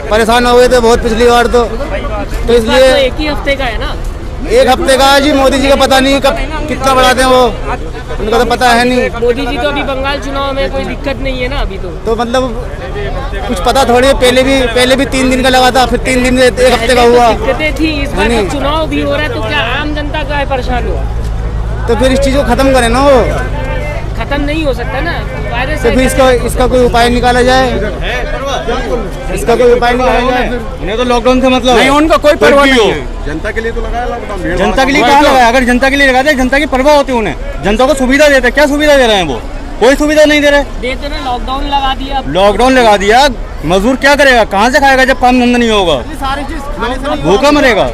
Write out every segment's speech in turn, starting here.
परेशान हो गए थे बहुत पिछली बार तो इसलिए एक ही हफ्ते का है ना, एक हफ्ते का है जी। मोदी जी का पता नहीं कब कितना बढ़ाते हैं वो, उनका तो पता है नहीं। मोदी जी तो अभी बंगाल चुनाव में कोई दिक्कत नहीं है ना अभी तो मतलब कुछ पता थोड़ी है। पहले भी 3 दिन का लगा था, फिर 3 दिन से 1 हफ्ते का हुआ। दिक्कतें थी, इस बार तो चुनाव भी हो रहा है तो क्या आम जनता का है परेशान हुआ? तो फिर इस चीज़ को खत्म करें ना, वो खत्म नहीं हो सकता ना वायरस। तो फिर इसका कोई उपाय निकाला जाए, इसका कोई उपाय निकाला जाए। उन्हें तो लॉकडाउन से मतलब नहीं, उनका कोई परवाह नहीं है। जनता के लिए तो लगाया लॉकडाउन, जनता के लिए कहाँ लगाया? अगर जनता के लिए लगाते जनता की परवाह होती उन्हें, जनता को सुविधा देते। क्या सुविधा दे रहे हैं वो? कोई सुविधा नहीं दे रहे। देते ना, लॉकडाउन लगा दिया। लॉकडाउन लगा दिया, मजदूर क्या करेगा? कहाँ से खाएगा जब काम धंधा नहीं होगा? भूखा मरेगा।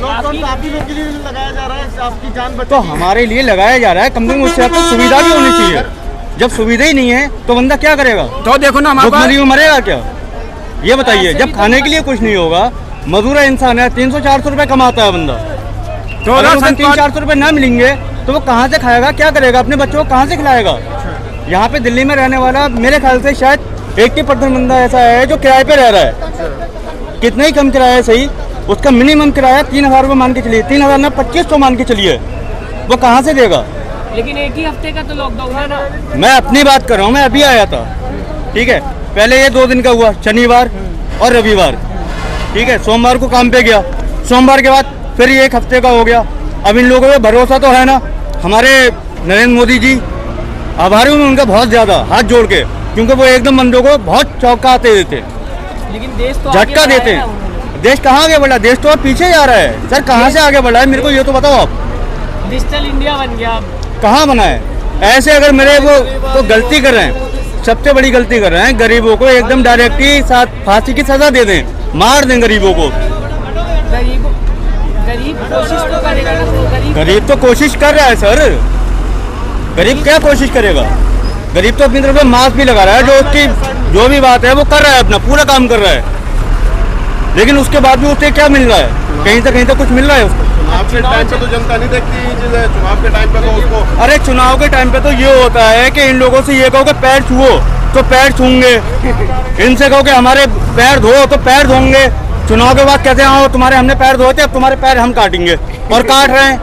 तो हमारे लिए लगाया जा रहा है, कम से कम उससे आपको सुविधा भी होनी चाहिए। जब सुविधा ही नहीं है तो बंदा क्या करेगा? तो देखो ना, भूखमरी में मरेगा क्या? ये बताइए। जब खाने के लिए कुछ नहीं होगा, मजदूर इंसान है, 300-400 रुपए कमाता है बंदा, तो अगर उसे 300-400 रुपए ना मिलेंगे तो वो कहाँ से खाएगा? क्या करेगा? अपने बच्चों को कहाँ से खिलाएगा? यहाँ पे दिल्ली में रहने वाला मेरे ख्याल से शायद 80% बंदा ऐसा है जो किराए पे रह रहा है। कितना ही कम किराया है सही, उसका मिनिमम किराया 3000 रुपये मान के चलिए, 3000 में 2500 मान के चलिए, वो कहाँ से देगा? लेकिन एक ही हफ्ते का तो लॉकडाउन है ना। मैं अपनी बात कर रहा हूँ, मैं अभी आया था, ठीक है। पहले ये 2 दिन का हुआ, शनिवार और रविवार, ठीक है। सोमवार को काम पे गया, सोमवार के बाद फिर ये 1 हफ्ते का हो गया। अब इन लोगों पे भरोसा तो है ना, हमारे नरेंद्र मोदी जी, आभारी हूँ उनका बहुत ज़्यादा, हाथ जोड़ के, क्योंकि वो एकदम बंदों को बहुत चौंकाते देते, लेकिन देश तो झटका देते हैं। देश कहाँ आगे बढ़ा? देश तो अब पीछे जा रहा है सर। कहाँ से आगे बढ़ा है मेरे को ये तो बताओ आप। डिजिटल इंडिया बन गया, कहाँ बना है? ऐसे अगर मेरे वो तो गलती कर रहे हैं, सबसे बड़ी गलती कर रहे हैं। गरीबों को एकदम डायरेक्ट ही साथ फांसी की सजा दे दें, मार दें गरीबों को। गरीब कोशिश तो करेगा ना, गरीब तो कोशिश कर रहा है सर। गरीब क्या कोशिश करेगा? गरीब तो अपनी तरफ से मास्क भी लगा रहा है, जो उसकी जो भी बात है वो कर रहा है, अपना पूरा काम कर रहा है। लेकिन उसके बाद भी उसे क्या मिल रहा है? कहीं से कुछ मिल रहा है उसको? चुनाव के टाइम पे तो जनता नहीं देखती, चुनाव के टाइम पे तो उसको। अरे चुनाव के टाइम पे तो ये होता है कि इन लोगों से ये कहो कि पैर छुओ तो पैर छूंगे, इनसे कहो कि हमारे पैर धो तो पैर धोंगे। चुनाव के बाद कहते हैं तुम्हारे हमने पैर धोए थे, अब तुम्हारे पैर हम काटेंगे, और काट रहे हैं।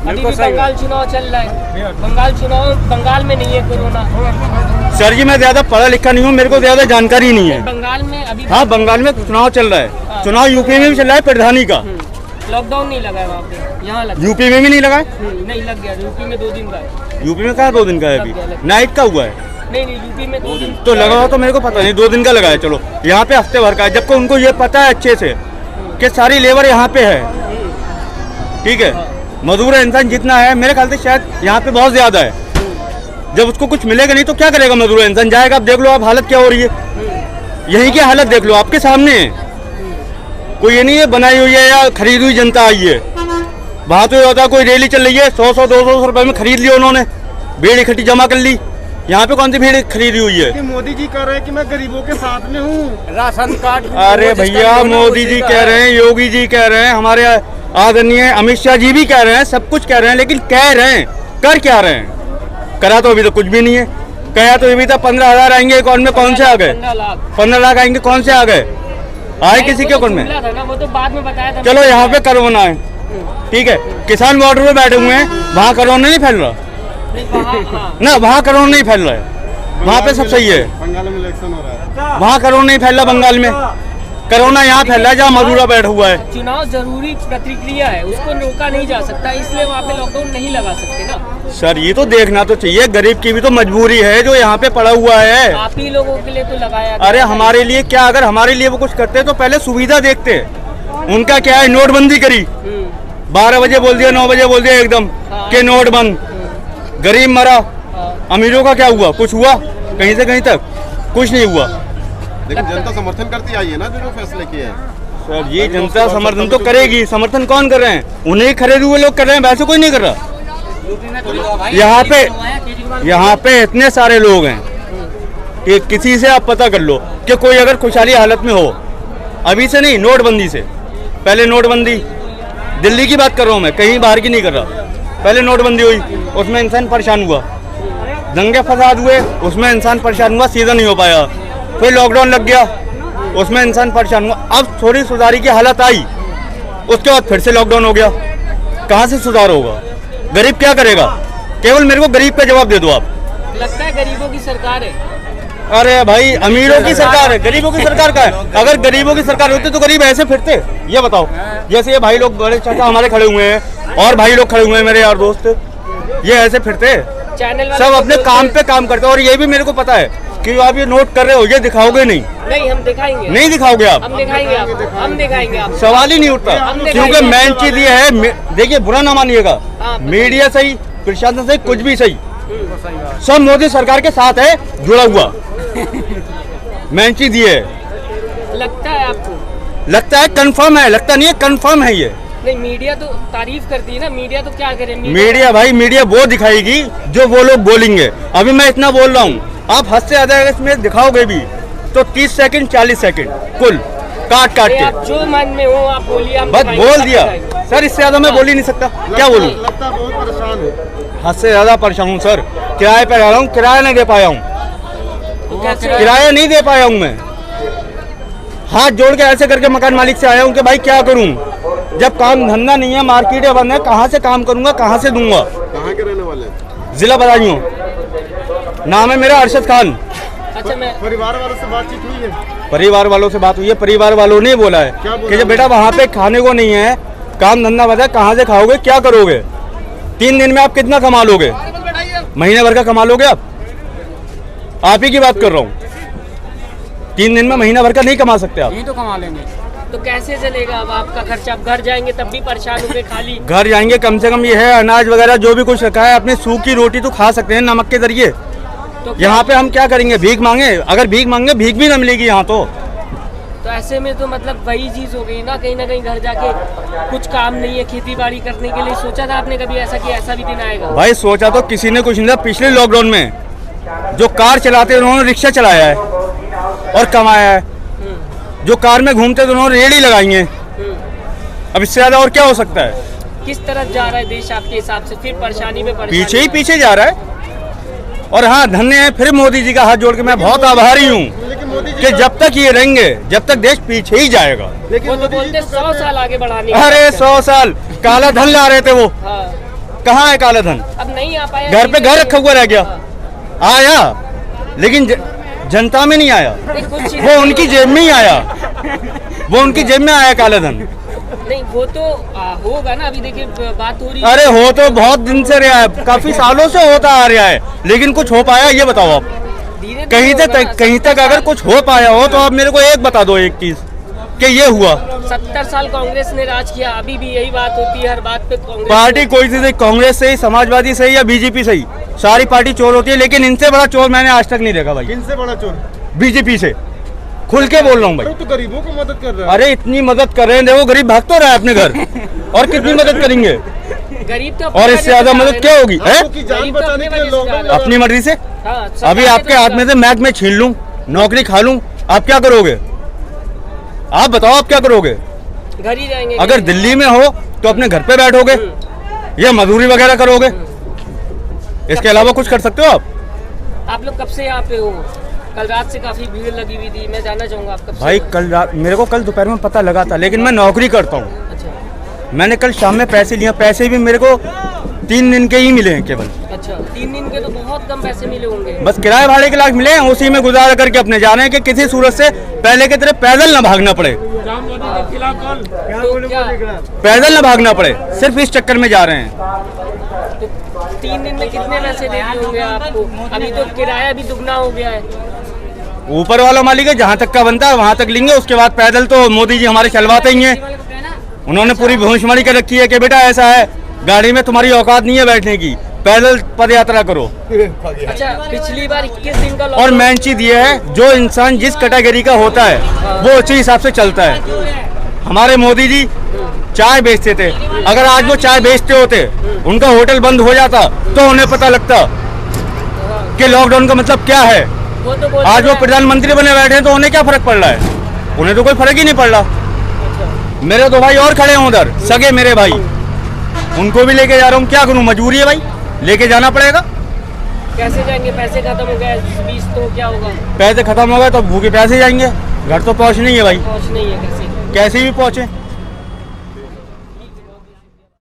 अभी भी बंगाल चुनाव चल रहा है। बंगाल में नहीं है कोरोना। सर जी मैं ज्यादा पढ़ा लिखा नहीं हूँ, मेरे को ज्यादा जानकारी नहीं है। बंगाल में अभी, हाँ बंगाल में चुनाव चल रहा है। चुनाव यूपी में भी चल रहा है, प्रधानी का। लॉकडाउन नहीं लगा है वहाँ पे, यहाँ लगा। यूपी में भी नहीं लगा है? नहीं लग गया, यूपी में 2 दिन का है। यूपी में कहाँ 2 दिन का है? अभी नाइट का हुआ है। नहीं यूपी में 2 दिन तो लगा हुआ तो मेरे को पता नहीं, 2 दिन का लगा है। चलो यहाँ पे हफ्ते भर का है, जबकि उनको ये पता है अच्छे से कि सारी लेबर यहाँ पे है, ठीक है। मजदूर इंसान जितना है मेरे ख्याल से शायद यहाँ पे बहुत ज्यादा है। जब उसको कुछ मिलेगा नहीं तो क्या करेगा मजदूर इंसान? जाएगा। आप देख लो आप हालत क्या हो रही है, यहीं की हालत देख लो, आपके सामने है। कोई ये नहीं है बनाई हुई है या खरीदी हुई जनता आई है। वहाँ तो ये होता है कोई रैली चल रही है, 100-200 रुपए में खरीद लिया उन्होंने, भीड़ इकट्ठी जमा कर ली। यहाँ पे कौन सी भीड़ खरीदी हुई है? मोदी जी कह रहे हैं कि मैं गरीबों के साथ में हूँ, राशन कार्ड। अरे भैया मोदी जी कह रहे हैं, योगी जी कह रहे हैं, हमारे आदरणीय अमित शाह जी भी कह रहे हैं, सब कुछ कह रहे हैं, लेकिन कह रहे हैं कर क्या रहे हैं? करा तो अभी तो कुछ भी नहीं है। कहा तो अभी तक 15,000 आएंगे अकाउंट में, कौन से आ गए? 15 लाख आएंगे, कौन से आ गए? आए किसी के अकाउंट में? वो तो बाद में बताया था। चलो यहाँ पे कोरोना है, ठीक है। किसान बॉर्डर पे बैठे हुए हैं, वहाँ कोरोना नहीं फैल रहा ना, वहाँ कोरोना नहीं फैल रहा है, वहाँ पे सब सही है। बंगाल में इलेक्शन हो रहा है, वहाँ कोरोना नहीं फैल रहा, बंगाल में कोरोना यहाँ फैल रहा है जहाँ मजदूरा बैठा हुआ है। चुनाव जरूरी प्रतिक्रिया है, उसको रोका नहीं जा सकता, इसलिए वहाँ पे लॉकडाउन नहीं लगा सकते ना। सर ये तो देखना तो चाहिए, गरीब की भी तो मजबूरी है जो यहाँ पे पड़ा हुआ है। आप ही लोगों के लिए तो लगाया। अरे हमारे लिए क्या? अगर हमारे लिए वो कुछ करते तो पहले सुविधा देखते। उनका क्या है, नोटबंदी करी, 12 बजे बोल दिया, 9 बजे बोल दिया एकदम के नोट बंद, गरीब मरा। अमीरों का क्या हुआ? कुछ हुआ? कहीं से कहीं तक कुछ नहीं हुआ। लेकिन जनता समर्थन करती आई है ना जो फैसले किए हैं। सर ये जनता समर्थन तो करेगी। समर्थन कौन कर रहे हैं? उन्हें खरीदे हुए लोग कर रहे हैं, वैसे कोई नहीं कर रहा। यहाँ पे इतने सारे लोग हैं कि किसी से आप पता कर लो कि कोई अगर खुशहाली हालत में हो, अभी से नहीं, नोटबंदी से पहले। नोटबंदी दिल्ली की बात कर रहा हूँ मैं, कहीं बाहर की नहीं कर रहा। पहले नोटबंदी हुई, उसमें इंसान परेशान हुआ। दंगे फसाद हुए, उसमें इंसान परेशान हुआ, सीधा नहीं हो पाया। फिर लॉकडाउन लग गया, उसमें इंसान परेशान हुआ। अब थोड़ी सुधारी की हालत आई, उसके बाद फिर से लॉकडाउन हो गया। कहाँ से सुधार होगा? गरीब क्या करेगा? केवल मेरे को गरीब का जवाब दे दो आप। लगता है गरीबों की सरकार है। अरे भाई, अमीरों की सरकार है, गरीबों की सरकार का है। अगर गरीबों की सरकार होती तो गरीब ऐसे फिरते? ये बताओ। जैसे ये भाई लोग, बड़े चाचा हमारे खड़े हुए हैं और भाई लोग खड़े हुए हैं मेरे यार दोस्त, ये ऐसे फिरते? चैनल सब अपने काम पे काम करते हैं। और ये भी मेरे को पता है कि आप ये नोट कर रहे हो, ये दिखाओगे नहीं? नहीं, हम दिखाएंगे। नहीं दिखाओगे आप? हम दिखाएंगे आपको, हम दिखाएंगे आपको। सवाल ही नहीं उठता, क्योंकि मेन चीज ये है, देखिए बुरा ना मानिएगा, मीडिया सही, प्रशासन सही, कुछ भी सही, सब मोदी सरकार के साथ है जुड़ा हुआ। मेन चीज ये है। लगता है आपको? लगता है, कंफर्म है, लगता नहीं है, कंफर्म है ये। नहीं, मीडिया तो तारीफ करती है ना, मीडिया तो क्या करे? मीडिया भाई, मीडिया वो दिखाएगी जो वो लोग बोलेंगे। अभी मैं इतना बोल रहा हूँ, आप हद से ज्यादा इसमें दिखाओगे भी तो 30 सेकंड 40 सेकंड कुल काट आप के। जो मन में हो आप बोलिए, हम बस दिखाएंगे, बोल सब दिया दिखाएंगे। सर, इससे ज्यादा मैं बोल ही नहीं सकता। क्या बोलूं? लगता है बहुत परेशान है। हद से ज्यादा परेशान हूँ सर। किराए पे रह रहा हूँ, किराया नहीं दे पाया हूँ, तो कैसे? किराया नहीं दे पाया हूँ मैं। हाथ जोड़ के ऐसे करके मकान मालिक से आया हूँ कि भाई क्या करूँ, जब काम धंधा नहीं है, मार्केटें बंद है, कहाँ से काम करूँगा, कहाँ से दूंगा? कहाँ के रहने वाले हैं? जिला बदायूं, नाम है मेरा अरशद खान। अच्छा, मैं परिवार वालों से बातचीत हुई है? परिवार वालों से बात हुई है, परिवार वालों ने बोला है क्या बोला? कि जब बेटा वहाँ पे खाने को नहीं है, काम धंधा बंद है, कहाँ से खाओगे, क्या करोगे? 3 दिन में आप कितना कमा लोगे? महीने भर का कमा लोगे आप ही की बात कर रहा हूँ। 3 दिन में महीना भर का नहीं कमा सकते आप। तो कमा लेंगे तो कैसे चलेगा? अब आपका खर्चा, अब घर जाएंगे तब भी परेशान होंगे खाली। घर जाएंगे, कम से कम ये है अनाज वगैरह जो भी कुछ रखा है, अपने सूखी रोटी तो खा सकते हैं नमक के जरिए। तो यहाँ पे हम क्या करेंगे? भीख मांगे? अगर भीख मांगे, भीख भी ना मिलेगी यहाँ तो ऐसे में तो मतलब वही चीज हो गई ना कहीं घर जाके कुछ काम नहीं है, खेती बाड़ी करने के लिए सोचा था आपने कभी ऐसा कि ऐसा भी दिन आएगा? भाई सोचा तो किसी ने कुछ नहीं था। पिछले लॉकडाउन में जो कार चलाते उन्होंने रिक्शा चलाया है और कमाया है, जो कार में घूमते थे उन्होंने रेहड़ी लगाई है। अब इससे ज्यादा और क्या हो सकता है? किस तरफ जा रहा है देश आपके हिसाब से? फिर परेशानी में परेशानी, पीछे ही पीछे जा रहा है। और हाँ, धन्य है फिर मोदी जी का हाथ जोड़ के मैं बहुत आभारी हूँ लेकिन मोदी जी कि जब तक ये रहेंगे, जब तक देश पीछे ही जाएगा। वो तो बोलते 100 साल आगे बढ़ाने। अरे 100 साल काला धन ला रहे थे वो, हाँ, कहाँ है काला धन? अब नहीं आ पाया। घर पे घर रखा हुआ रह गया। आया लेकिन जनता में नहीं आया, वो उनकी जेब में ही आया, वो उनकी जेब में आया काला धन। नहीं, वो तो होगा ना। अभी देखिए बात हो रही है। अरे हो तो बहुत दिन से रहा है, काफी सालों से होता आ रहा है, लेकिन कुछ हो पाया? ये बताओ आप। धीरे-धीरे कहीं होगा तक ना। कहीं तक अगर कुछ हो पाया हो तो आप मेरे को एक बता दो, एक चीज कि ये हुआ। 70 साल कांग्रेस ने राज किया, अभी भी यही बात होती है, हर बात पे कांग्रेस। पार्टी कोई सी सही, कांग्रेस सही, समाजवादी सही या बीजेपी सही, सारी पार्टी चोर होती है, लेकिन इनसे बड़ा चोर मैंने आज तक नहीं देखा भाई। किनसे बड़ा चोर? बीजेपी से, खुल के बोल रहा हूँ भाई। तो गरीबों को मदद कर रहा है। अरे इतनी मदद कर रहे हैं, देखो गरीब भाग तो रहा है अपने घर, और कितनी मदद करेंगे? गरीब तो और इससे ज्यादा मदद क्या होगी? है आपको की जान बचाने के लिए लॉकडाउन अपनी मर्जी से। हाँ, अभी आपके हाथ में से मैक में छीन लूं, नौकरी खा लूं, आप क्या करोगे? आप बताओ, आप क्या करोगे? घर ही जाएंगे। अगर दिल्ली में हो तो अपने घर पे बैठोगे या मजदूरी वगैरह करोगे? इसके अलावा कुछ कर सकते हो आप लोग कब से यहाँ पे हो? कल रात से काफी भीड़ लगी हुई थी, मैं जानना चाहूंगा आप कब से भाई? हो? कल रात मेरे को, कल दोपहर में पता लगा था, लेकिन मैं नौकरी करता हूँ। अच्छा मैंने कल शाम में पैसे लिया, पैसे भी मेरे को 3 दिन के ही मिले हैं केवल। अच्छा, 3 दिन के तो बहुत कम पैसे मिले होंगे। बस किराए भाड़े के लाख मिले हैं, उसी में गुजारा करके अपने जा रहे हैं कि किसी सूरत से पहले की तरह पैदल ना भागना पड़े, तो क्या पैदल ना भागना पड़े, सिर्फ इस चक्कर में जा रहे हैं। तो 3 दिन में कितने पैसे दे दिए होंगे आपको? अभी तो किराया भी दुगना हो गया है। ऊपर वाला मालिक है, जहाँ तक का बनता है वहाँ तक लेंगे, उसके बाद पैदल तो मोदी जी हमारे चलवाते ही हैं। उन्होंने पूरी भविष्यवाणी कर रखी है कि बेटा ऐसा है, गाड़ी में तुम्हारी औकात नहीं है बैठने की, पैदल पद यात्रा करो। अच्छा, पिछली बार 21 दिन का और मेन चीज ये है, जो इंसान जिस कैटेगरी का होता है वो उसी हिसाब से चलता है। हमारे मोदी जी चाय बेचते थे, अगर आज वो चाय बेचते होते, उनका होटल बंद हो जाता तो उन्हें पता लगता कि लॉकडाउन का मतलब क्या है। वो तो बोल आज वो प्रधानमंत्री बने बैठे हैं तो उन्हें क्या फर्क पड़ रहा है? उन्हें तो कोई फर्क ही नहीं पड़ रहा। मेरे 2 भाई और खड़े हैं उधर, सगे मेरे भाई, उनको भी लेके जा रहा हूँ। क्या करूँ, मजबूरी है भाई, लेके जाना पड़ेगा। कैसे जाएंगे? पैसे खत्म हो गए इस बीच तो क्या होगा? पैसे खत्म हो गए तो भूखे प्यासे जाएंगे, घर तो पहुँच नहीं है भाई, पहुँच नहीं है कैसे? कैसे भी पहुँचे।